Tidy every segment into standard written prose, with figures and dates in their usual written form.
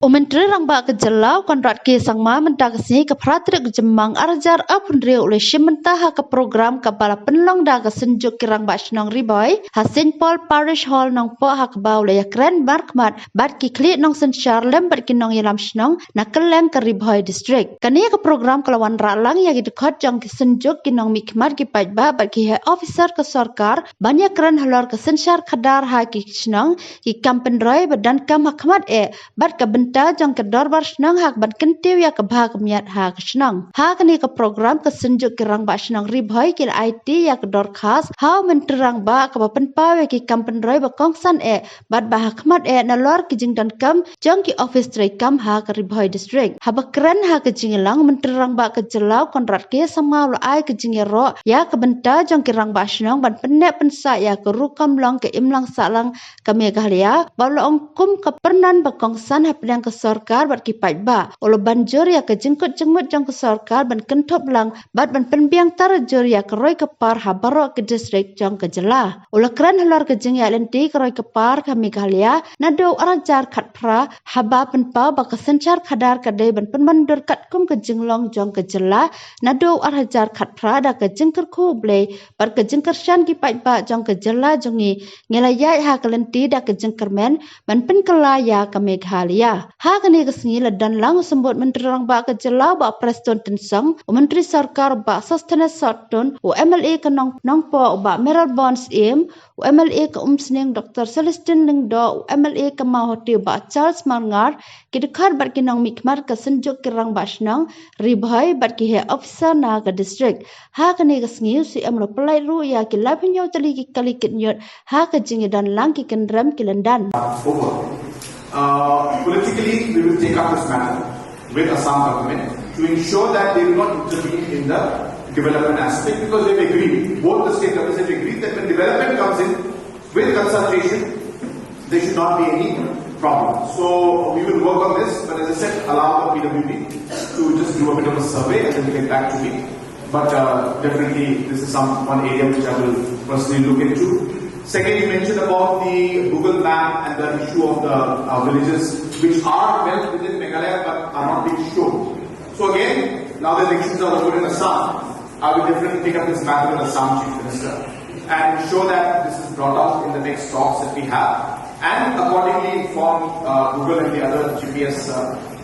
Mentri rangbah ke jylla kontrak ke sangma mentakasi ke pratrik jemang arjar pynroi oleh mentah ke program kepala penlong da ke synjuk ke rangbah shnong riboy hasin pol parish hall nong po hak ba oleh kren barkmat bat ki klik nong sensyar lem bat ki nong yelam shnong nak kelem ke R.B District kani ke program kelawan ralang yang dikot jong ke synjuk ki nong mikmat ki pajba bat ki officer ke sarkar banyak kren halor ke sensyar khadar ha ki shnong ki kam pynroi badan kam hakmat bat ke jang ke dorbar shnong hak ban kentiu ya ke bha kemiat ha ke shnong ha kani ke program ke synjuk ke rangbah shnong riboy ke IT ya ke dorkas ha menteri rangbah ke penpa ki kam pynroi ba kongsan bat bah khmat na lor ki jing dan kam jang ki office trai kam ha ke R.B District ha ba keren ha ke jingelang menteri rangbah ke jylla kontrak ke sama lo ai ke jingero ya ke benta jang ke rangbah shnong ban penek pensa ya ke rukam long ke imlang salang ke Meghalaya ba lo ongkum ke pernan ba kongsan ha yang ke sarkar bat ki pajba olo banjur ya ke jengkut jengmut jang ke sarkar ban kentop lang bat ban penbiang tarjur ya ke roi ke par habaro ke district jang ke jylla olo kran halor ke jeng ya lenti ke roi ke par ke Meghalaya nado arajar khat pra haba penpa ba ke sencar khadar ke dei ban penmandur kat kum ke jenglong jang ke jylla nado arajar khat pra da ke jengker khu ble bat ke jengker shan ki pajba jang ke jylla jongi ngelayai ha ke lenti da ke jengker men ban penkelaya ke Meghalaya ha kani kesini ledan lang sembut menteri rangbah ke jylla ba preston tensang menteri sarkar ba sustenance sarton MLA ke nongpo ba meral bonds MLA ke sning Dr. Celestine Lingdo MLA ke mahoti ba Charles Marngar ke dekat bat ki nong mikmar ke synjuk ke rangbah shnong riboy bat ki he officer na ke district ha kani kesini si amlo pelai ru ya ki lapinyo tali ki kali kitnyot ha ke jingi dan lang ki kendram ki lendan politically, we will take up this matter with Assam government to ensure that they will not intervene in the development aspect because they've agreed, both the state governments have agreed that when development comes in with consultation, there should not be any problem. So we will work on this, but as I said, allow the PWD to just do a bit of a survey and then get back to me. But definitely this is one area which I will personally look into. Second, you mentioned about the Google map and the issue of the villages which are well within Meghalaya but are not being shown. So again, now the elections are over in Assam, I will definitely take up this matter with Assam Chief Minister and ensure that this is brought out in the next talks that we have and accordingly inform Google and the other GPS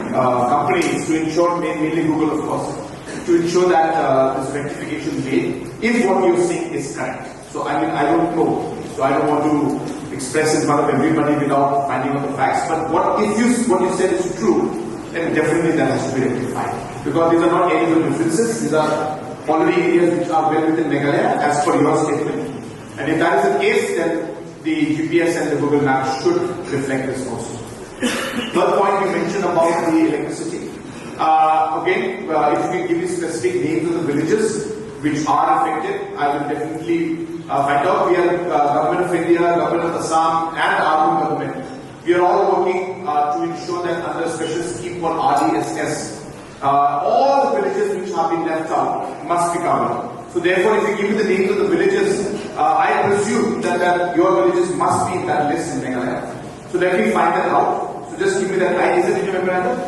companies to ensure, mainly Google of course, to ensure that this rectification made if what you're saying is correct. So I mean, I don't know. So I don't want to express in front of everybody without finding out the facts. But what you said is true, then definitely that has to be rectified. Because these are not areas of differences. These are already areas which are well within Meghalaya as per your statement. And if that is the case, then the GPS and the Google Maps should reflect this also. Third point you mentioned about the electricity. Again, if you can give me specific names of the villages which are affected, I will definitely find out. We are Government of India, Government of Assam and our own government. We are all working to ensure that under a special scheme called RDSS, all the villages which have been left out must be covered. So therefore, if you give me the names of the villages, I presume that your villages must be in that list in Meghalaya. So let me find that out. So just give me that. Is it in your memorandum?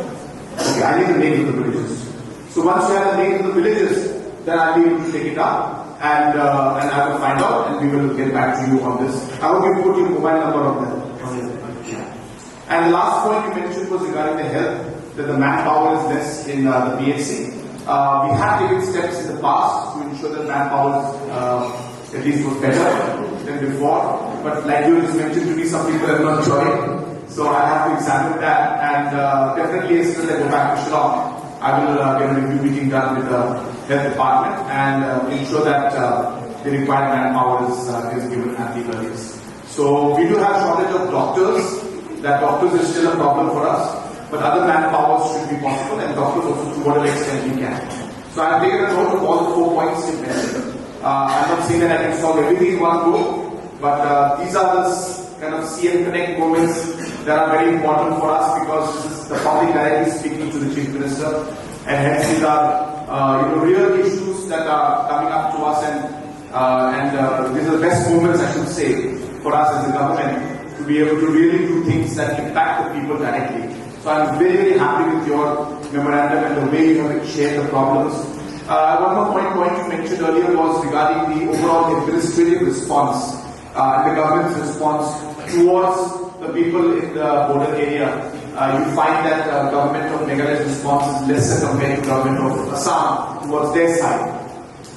Okay, I need the names of the villages. So once you have the names of the villages, then I'll be able to take it up and I will find out and we will get back to you on this. I hope you put your mobile number on that. And the last point you mentioned was regarding the health, that the manpower is less in the PHC. We have taken steps in the past to ensure that manpower at least was better than before. But like you just mentioned to me, some people have not joined. So I have to examine that and definitely as soon as I go back to Shnong, I will get a review meeting done with the health department and ensure that the required manpower is given at the earliest. So we do have shortage of doctors. That doctors is still a problem for us, but other manpower should be possible and doctors also to whatever extent we can. So I have taken a note of all the 4 points you mentioned. I'm not saying that I can solve everything in one go, but these are the kind of see and connect moments that are very important for us because this is the public directly speaking to the Chief Minister and hence these are real issues that are coming up to us and these are the best moments I should say for us as a government to be able to really do things that impact the people directly. So So I'm very, very happy with your memorandum and the way you have shared the problems. One more point you mentioned earlier was regarding the overall administrative response and the government's response towards the people in the border area. You find that government of Meghalaya's response is lesser compared to government of Assam towards their side.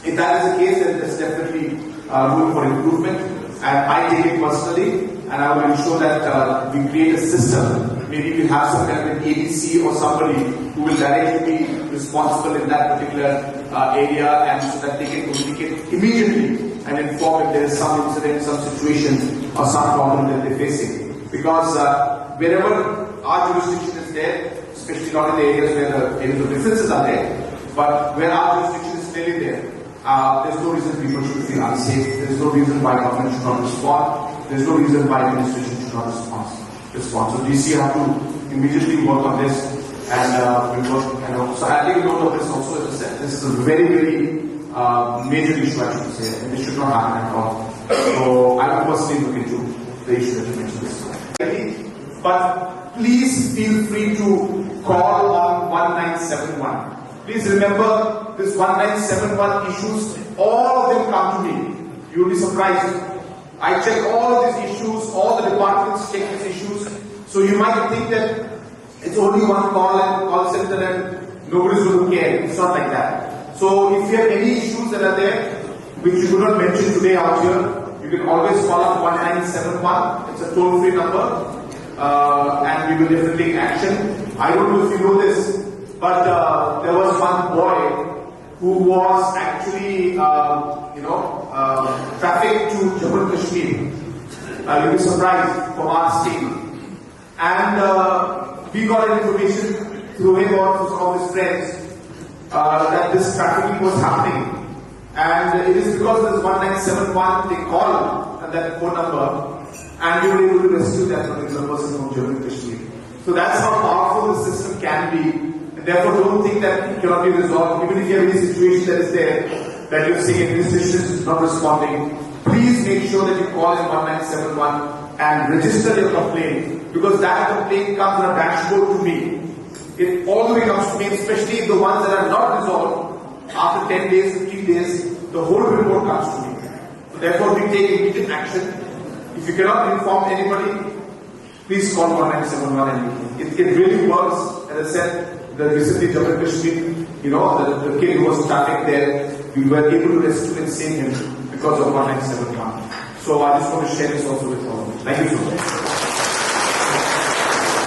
If that is the case, then there's definitely room for improvement, and I take it personally, and I will ensure that we create a system. Maybe we have some kind of an ABC or somebody who will directly be responsible in that particular area, and so that they can communicate immediately and inform if there is some incident, some situation, or some problem that they're facing. Because wherever our jurisdiction is there, especially not in the areas where the areas of differences are there, but where our jurisdiction is clearly there, there's no reason people should feel unsafe. There's no reason why government should not respond. There's no reason why administration should not respond. So DC have to immediately work on this, and we work. So I take note of this also. As I said, this is a very, very major issue, I should say, and this should not happen at all. So I will personally look into the issue that you mentioned this. But please feel free to call on 1971. Please remember this 1971 issues, all of them come to me. You will be surprised. I check all of these issues, all the departments check these issues. So you might think that it's only one call center and nobody's going to care. It's not like that. So if you have any issues that are there, which you could not mention today out here, you can always call up 1971. It's a toll-free number. And we will definitely take action. I don't know if you know this, but there was one boy who was actually, trafficked to Jammu and Kashmir. You'll be surprised, from our state. And we got information through him or through some of his friends that this trafficking was happening. And it is because of this 1971 they called and that phone number, and we were able to rescue that particular person from Jammu and Kashmir. So that's how powerful the system can be. And therefore, don't think that it cannot be resolved. Even if you have any situation that is there, that you're seeing administration is not responding, please make sure that you call in 1971 and register your complaint, because that complaint comes on a dashboard to me. It all the way comes to me, especially the ones that are not resolved. After 10 days, 15 days, the whole report comes to me. So therefore, we take immediate action. If you cannot inform anybody, please call 1971 and it really works. As I said, the recently Jammu and Kashmir, the kid who was trafficked there, we were able to rescue and save him because of 1971. So I just want to share this also with all of you. Thank you so much.